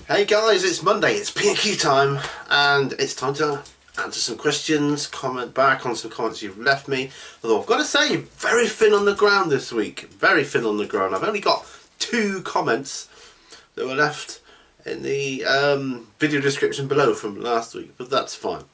Hey guys, it's Monday, it's P&Q time, and it's time to answer some questions, comment back on some comments you've left me. Although I've got to say, very thin on the ground this week, very thin on the ground. I've only got 2 comments that were left in the video description below from last week, but that's fine.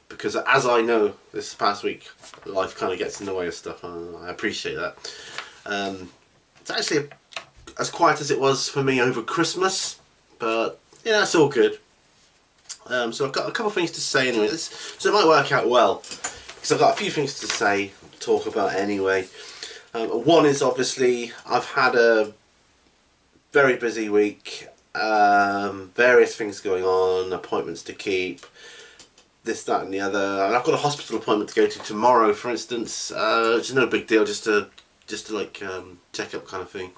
Because as I know, this past week, life kind of gets in the way of stuff, and I appreciate that. It's actually as quiet as it was for me over Christmas, but yeah, it's all good. So I've got a couple of things to say anyway, so it might work out well, because I've got a few things to say, talk about anyway. One is obviously I've had a very busy week, various things going on, appointments to keep, this, that and the other, and I've got a hospital appointment to go to tomorrow, for instance, which is no big deal, just to like check up kind of thing.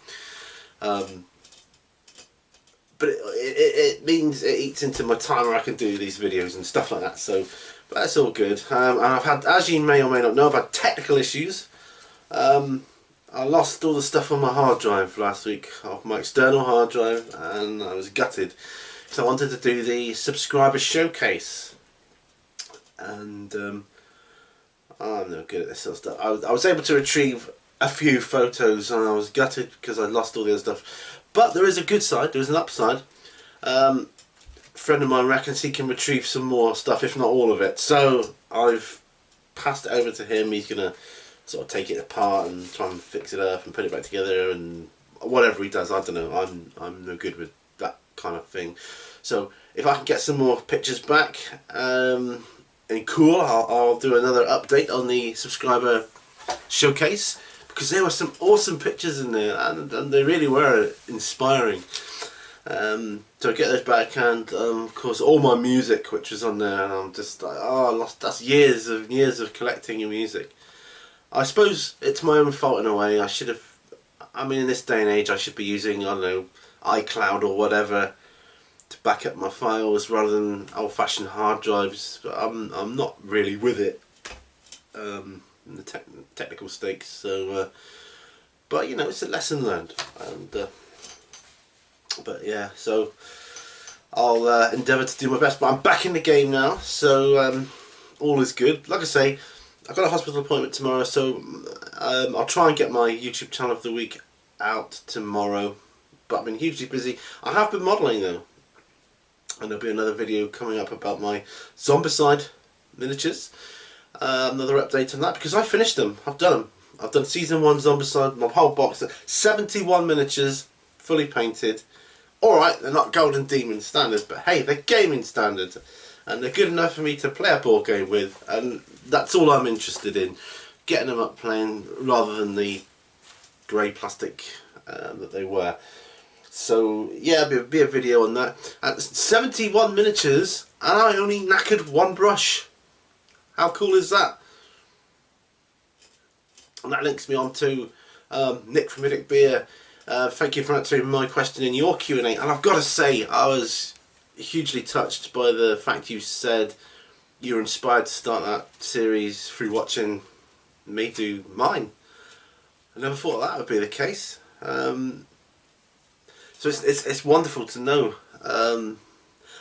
But it means it eats into my time where I can do these videos and stuff like that, so but that's all good. And I've had, as you may or may not know, I've had technical issues. I lost all the stuff on my hard drive last week, off my external hard drive, and I was gutted. So I wanted to do the subscriber showcase, and I'm no good at this sort of stuff. I was able to retrieve a few photos, and I was gutted because I lost all the other stuff. But there is a good side, there is an upside. A friend of mine reckons he can retrieve some more stuff, if not all of it. So I've passed it over to him. He's going to sort of take it apart and try and fix it up and put it back together and whatever he does. I don't know, I'm no good with that kind of thing. So if I can get some more pictures back, and cool, I'll do another update on the subscriber showcase, because there were some awesome pictures in there, and they really were inspiring. So I get those back, and of course all my music which was on there, and I'm just like, oh, I lost, that's years of collecting your music. I suppose it's my own fault in a way. I should have, I mean, in this day and age I should be using, I don't know, iCloud or whatever to back up my files rather than old-fashioned hard drives, but I'm not really with it. In the technical stakes, so but you know, it's a lesson learned, and but yeah, so I'll endeavour to do my best. But I'm back in the game now, so all is good. Like I say, I've got a hospital appointment tomorrow, so I'll try and get my YouTube channel of the week out tomorrow, but I've been hugely busy. I have been modelling though, and there'll be another video coming up about my Zombicide miniatures. Another update on that, because I finished them. I've done them. I've done season 1 Zombicide, my whole box, 71 miniatures, fully painted. Alright, they're not Golden Demon standards, but hey, they're gaming standards, and they're good enough for me to play a board game with, and that's all I'm interested in, getting them up playing rather than the grey plastic that they were. So yeah, be a video on that. 71 miniatures, and I only knackered 1 brush. How cool is that? And that links me on to Nick from Middick Beer. Thank you for answering my question in your Q&A. And I've got to say, I was hugely touched by the fact you said you were inspired to start that series through watching me do mine. I never thought that would be the case. So it's wonderful to know. I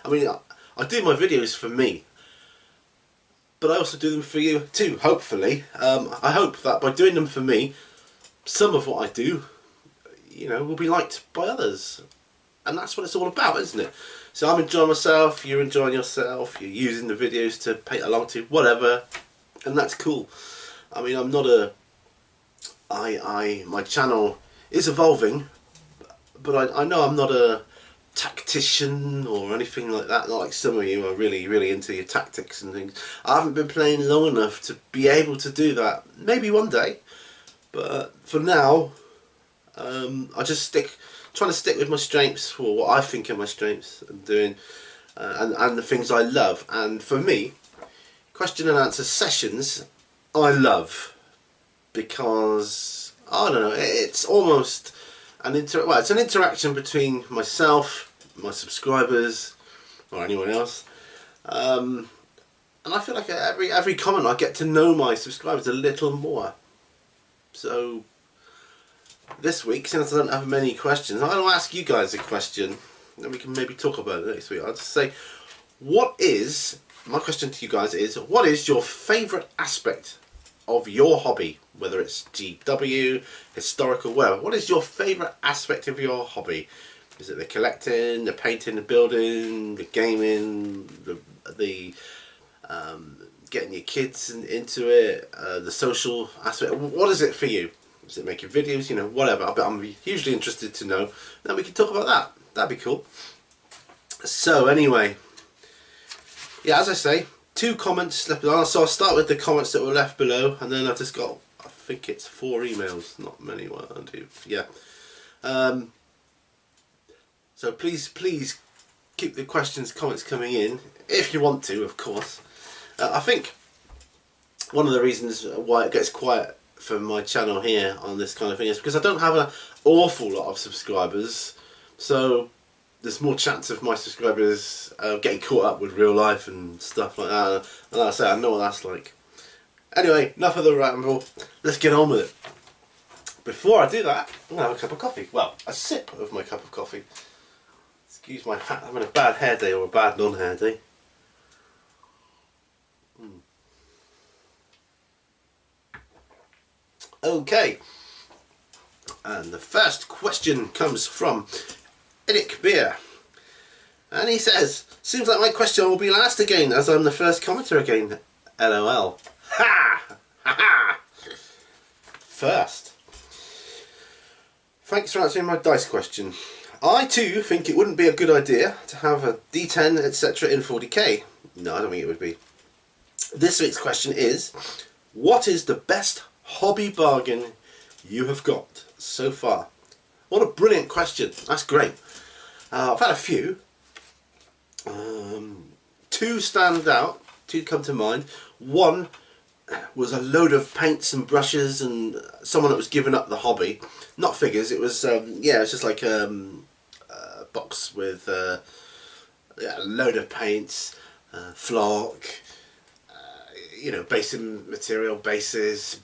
mean, I do my videos for me, but I also do them for you too, hopefully. I hope that by doing them for me, some of what I do, you know, will be liked by others. And that's what it's all about, isn't it? So I'm enjoying myself, you're enjoying yourself, you're using the videos to paint along to, whatever. And that's cool. I mean, I'm not a... my channel is evolving, but I know I'm not a tactician or anything like that. Not like some of you are really into your tactics and things. I haven't been playing long enough to be able to do that. Maybe one day, but for now, I just trying to stick with my strengths, or what I think are my strengths, and doing and the things I love. And for me, question and answer sessions I love, because I don't know, it's almost it's an interaction between myself, my subscribers, or anyone else, and I feel like every comment I get to know my subscribers a little more. So this week, since I don't have many questions, I'll ask you guys a question. then we can maybe talk about it next week. I'll just say, what is, my question to you guys is, what is your favourite aspect of your hobby? Whether it's GW, historical, whatever. What is your favourite aspect of your hobby? Is it the collecting, the painting, the building, the gaming, the getting your kids into it, the social aspect? What is it for you? Is it making videos? You know, whatever. I'm hugely interested to know. Then we can talk about that. That'd be cool. So anyway, yeah, as I say, 2 comments left below. So I'll start with the comments that were left below, and then I've just got, I think it's 4 emails. Not many. One, 2, yeah. So please keep the comments coming in if you want to, of course. I think one of the reasons why it gets quiet for my channel here on this kind of thing is because I don't have an awful lot of subscribers, so there's more chance of my subscribers getting caught up with real life and stuff like that. And like I say, I know what that's like. Anyway, enough of the ramble. Let's get on with it. Before I do that, I'm going to have a cup of coffee. Well, a sip of my cup of coffee. Excuse my hat, I'm having a bad hair day or a bad non-hair day. Okay, and the first question comes from Eric Beer, and he says, seems like my question will be last again as I'm the first commenter again. LOL. Ha! Ha ha! First. Thanks for answering my dice question. I too think it wouldn't be a good idea to have a D10 etc. in 40k. No, I don't think it would be. This week's question is, what is the best hobby bargain you have got so far? What a brilliant question. That's great. I've had a few. 2 stand out. 2 come to mind. One was a load of paints and brushes, and someone that was giving up the hobby. Not figures. It was yeah, it's just like a box with yeah, a load of paints, flock, you know, basic material, bases,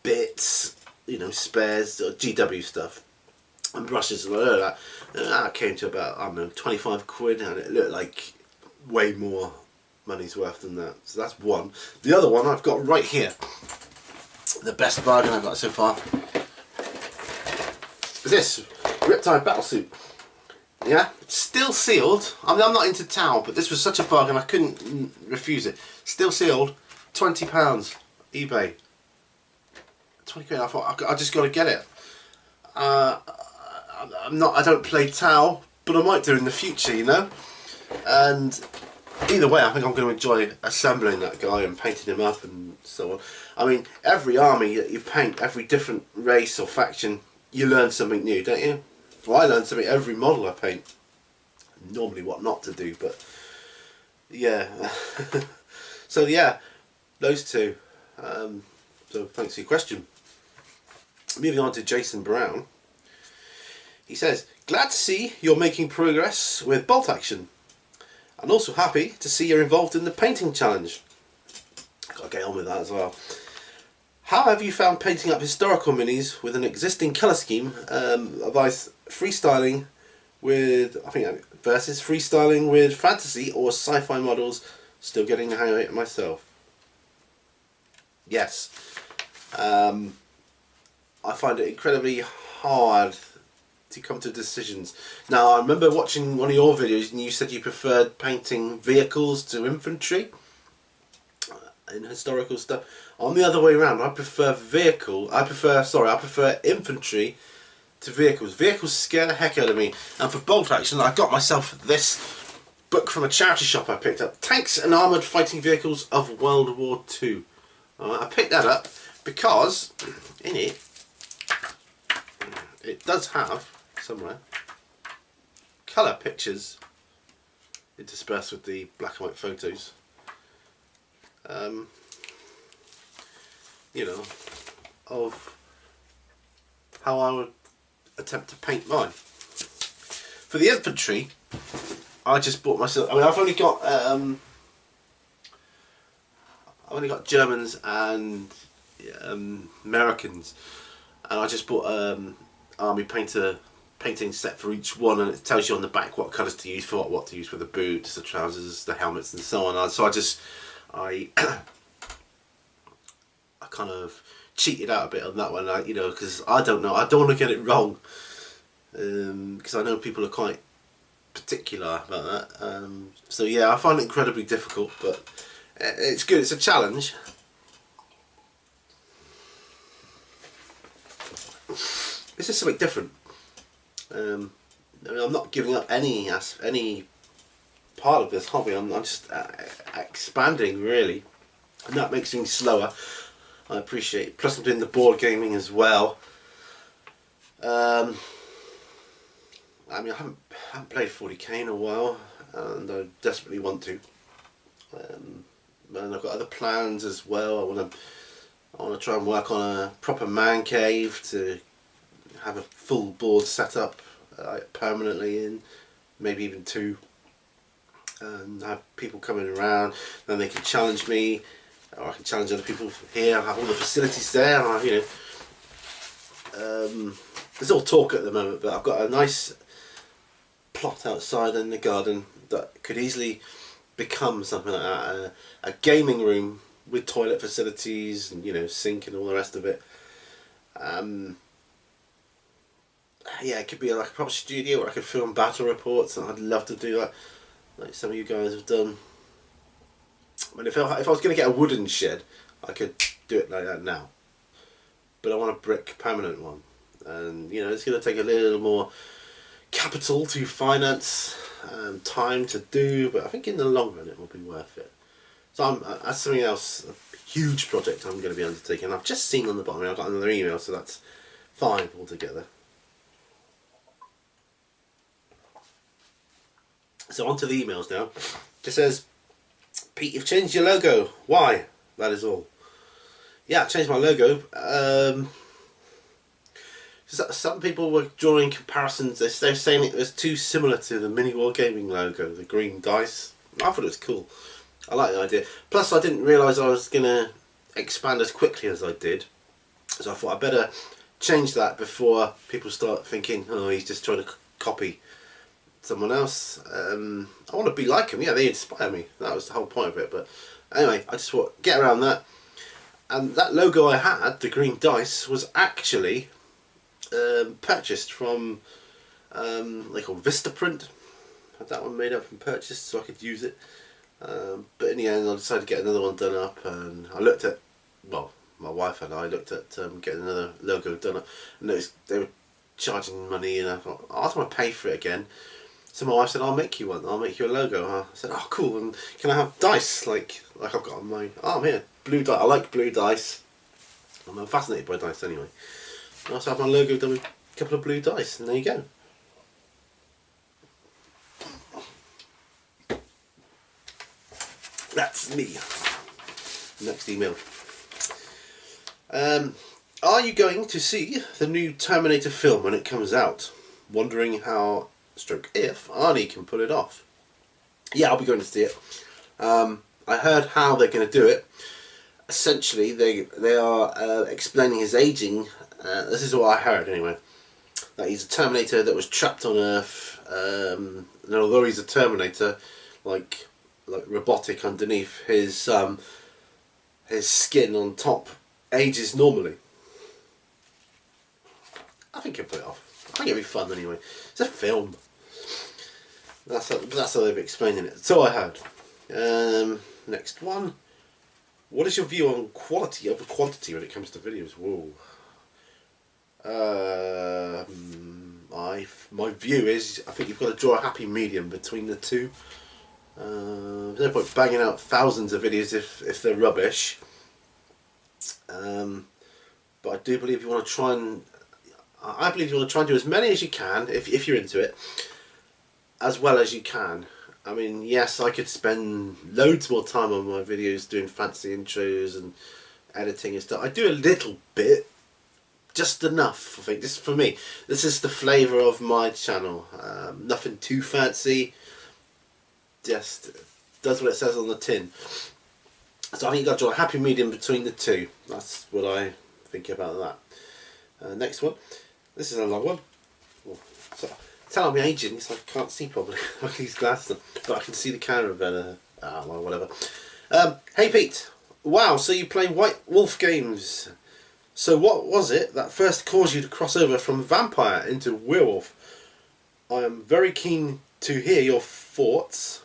bits, you know, spares, or GW stuff, and brushes and all of that. And that came to about, I don't know, 25 quid, and it looked like way more money's worth than that. So that's one. The other one I've got right here, the best bargain I've got so far, is this Riptide Battlesuit. Yeah, still sealed. I mean, I'm not into towel, but this was such a bargain I couldn't refuse it. Still sealed, £20, eBay. 20 quid. I thought I just got to get it. I don't play towel, but I might do in the future, you know. And either way, I think I'm going to enjoy assembling that guy and painting him up and so on. I mean, every army that you paint, every different race or faction, you learn something new, don't you? Well, I learn something every model I paint. Normally what not to do, but yeah. So yeah, those 2. So thanks for your question. Moving on to Jason Brown. He says, glad to see you're making progress with bolt action. And also happy to see you're involved in the painting challenge. Got to get on with that as well. How have you found painting up historical minis with an existing colour scheme? Advice, freestyling with, I think, versus freestyling with fantasy or sci-fi models. Still getting the hang of it myself. Yes. I find it incredibly hard to come to decisions. Now, I remember watching one of your videos and you said you preferred painting vehicles to infantry in historical stuff. I'm the other way around. I prefer infantry to vehicles. Vehicles scare the heck out of me. And for bolt action, I got myself this book from a charity shop I picked up. Tanks and Armoured Fighting Vehicles of World War II. I picked that up because in it does have somewhere colour pictures interspersed with the black and white photos, you know, of how I would attempt to paint mine. For the infantry, I just bought myself, I mean, I've only got Germans and Americans, and I just bought Army Painter painting set for each one, and it tells you on the back what colours to use for what to use for the boots, the trousers, the helmets, and so on. So I I kind of cheated out a bit on that one, you know, because I don't know, I don't want to get it wrong, because I know people are quite particular about that. So yeah, I find it incredibly difficult, but it's good. It's a challenge. This is something different. I mean, I'm not giving up any part of this hobby. I'm just expanding, really, and that makes things slower. I appreciate it. Plus I'm doing the board gaming as well. I mean, I haven't played 40k in a while, and I desperately want to. And I've got other plans as well. I want to try and work on a proper man cave to have a full board set up permanently in, maybe even 2, and have people coming around. Then they can challenge me, or I can challenge other people here. I have all the facilities there, and you know, there's all talk at the moment, but I've got a nice plot outside in the garden that could easily become something like that, a gaming room with toilet facilities and, you know, sink and all the rest of it. Yeah, it could be like a proper studio where I could film battle reports, and I'd love to do that, like some of you guys have done. I mean, if I was going to get a wooden shed, I could do it like that now, but I want a brick permanent one, and you know, it's going to take a little more capital to finance, time to do, but I think in the long run it will be worth it. So that's something else, a huge project I'm going to be undertaking. I've just seen on the bottom, I've got another email, so that's 5 altogether. So on to the emails now. It just says, Pete, you've changed your logo. Why? That is all. Yeah, I changed my logo. Some people were drawing comparisons. They're saying it was too similar to the Mini Wargaming logo, the green dice. I thought it was cool. I like the idea. Plus, I didn't realise I was going to expand as quickly as I did. So I thought I'd better change that before people start thinking, oh, he's just trying to copy someone else. I want to be like them. Yeah, they inspire me. That was the whole point of it. But anyway, I just thought, get around that. And that logo I had, the green dice, was actually purchased from they call Vistaprint. Had that one made up and purchased so I could use it. But in the end, I decided to get another one done up, and I looked at, well, my wife and I looked at getting another logo done up, and they were charging money, and I thought, I don't want to pay for it again. So my wife said, I'll make you one, I'll make you a logo. I said, oh cool, and can I have dice like I've got on my arm here? Blue dice, I like blue dice. I'm fascinated by dice anyway. I also have my logo done with a couple of blue dice, and there you go. That's me. Next email. Are you going to see the new Terminator film when it comes out? Wondering how, stroke if, Arnie can pull it off. Yeah, I'll be going to see it. I heard how they're going to do it. Essentially, they are explaining his aging. This is what I heard anyway. That he's a Terminator that was trapped on Earth. And although he's a Terminator, like robotic underneath, his skin on top ages normally. I think he'll pull it off. I think it'll be fun anyway. It's a film. That's how they've explained it. So I heard. Next one. What is your view on quality over quantity when it comes to videos? Whoa. My view is, I think you've got to draw a happy medium between the two. There's no point banging out thousands of videos if they're rubbish. But I do believe you want to try and, I believe you want to try and do as many as you can, if you're into it, as well as you can. I mean, yes, I could spend loads more time on my videos doing fancy intros and editing and stuff. I do a little bit, just enough, I think. This for me, this is the flavour of my channel. Nothing too fancy, just does what it says on the tin. So I think you've got to draw a happy medium between the two. That's what I think about that. Next one. This is a long one. Oh, Tell I'm aging, it's like I can't see properly with these glasses on, but I can see the camera better. Ah, well, whatever. Hey Pete, wow, so you play White Wolf games. So what was it that first caused you to cross over from vampire into werewolf? I am very keen to hear your thoughts,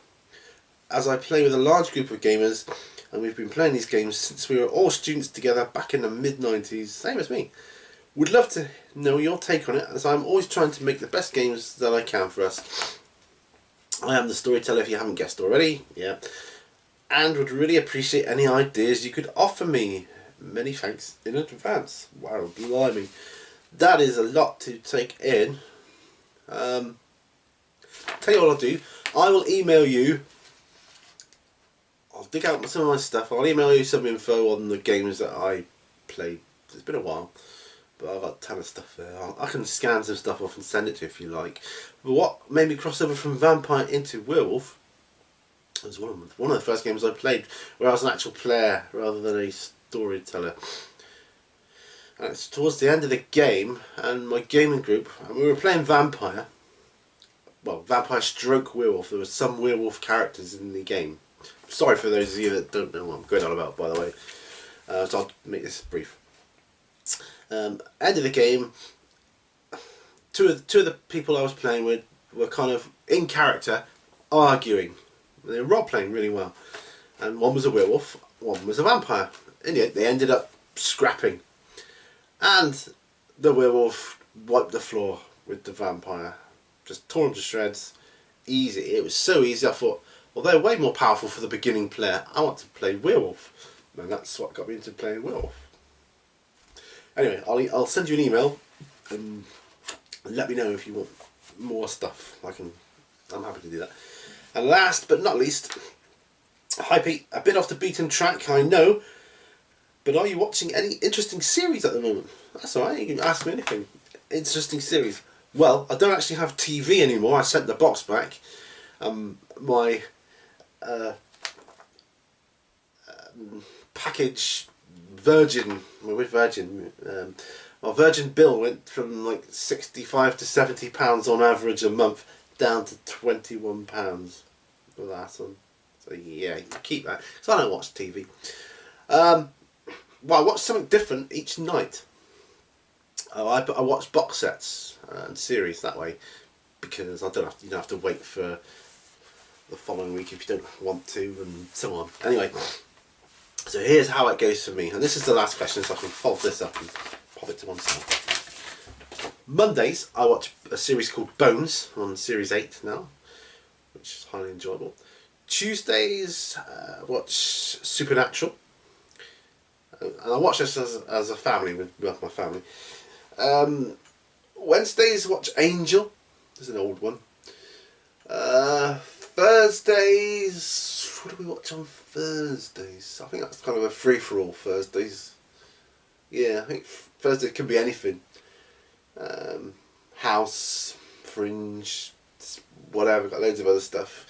as I play with a large group of gamers and we've been playing these games since we were all students together back in the mid-90s, same as me. Would love to know your take on it, as I'm always trying to make the best games that I can for us. I am the storyteller, if you haven't guessed already, yeah, and would really appreciate any ideas you could offer me. Many thanks in advance. Wow, blimey. That is a lot to take in. Tell you what I'll do. I will email you. I'll dig out some of my stuff. I'll email you some info on the games that I played. It's been a while, but I've got a ton of stuff there. I can scan some stuff off and send it to you if you like. But what made me cross over from vampire into werewolf was one of the first games I played where I was an actual player rather than a storyteller. And it's towards the end of the game, and my gaming group, and we were playing vampire. Well, vampire stroke werewolf. There were some werewolf characters in the game. Sorry for those of you that don't know what I'm going on about, by the way. So I'll make this brief. End of the game. Two of the people I was playing with were kind of in character, arguing. They were role playing really well, and one was a werewolf, one was a vampire. In the end, they ended up scrapping, and the werewolf wiped the floor with the vampire, just tore him to shreds. Easy. It was so easy. I thought, well, they're way more powerful for the beginning player. I want to play werewolf, and that's what got me into playing werewolf. Anyway, I'll send you an email and let me know if you want more stuff. I'm happy to do that. And last but not least, hi Pete, a bit off the beaten track, I know, but are you watching any interesting series at the moment? That's alright, you can ask me anything. Interesting series. Well, I don't actually have TV anymore. I sent the box back. My package Virgin, with Virgin, my Virgin bill went from like £65 to £70 on average a month down to £21 for that one. So yeah, you can keep that. So I don't watch TV. Well, I watch something different each night. I watch box sets and series that way, because you don't have to wait for the following week if you don't want to, and so on. Anyway, so here's how it goes for me, and this is the last question, so I can fold this up and pop it to one side. Mondays I watch a series called Bones on series 8 now, which is highly enjoyable. Tuesdays I watch Supernatural, and I watch this as a family with my family. Wednesdays watch Angel. This is an old one. Thursdays, what do we watch on Thursdays? I think that's kind of a free-for-all Thursdays. Yeah, I think Thursday can be anything. House, Fringe, whatever, got loads of other stuff.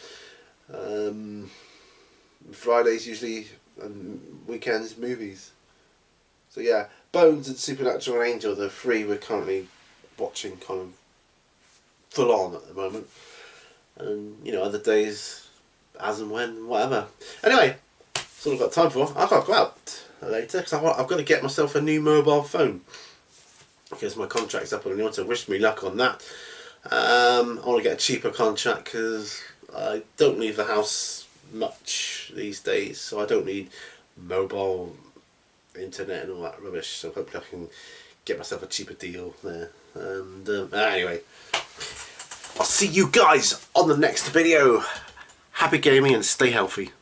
Fridays usually, and weekends, movies. So yeah, Bones and Supernatural and Angel, the three we're currently watching kind of full on at the moment. And, you know, other days, as and when, whatever. Anyway, that's all I've got time for. I've got to go out later, because I've got to get myself a new mobile phone, because my contract's up on the auto. Wish me luck on that. I want to get a cheaper contract, because I don't leave the house much these days, so I don't need mobile internet and all that rubbish, so hopefully I can get myself a cheaper deal there. And anyway, I'll see you guys on the next video. Happy gaming and stay healthy.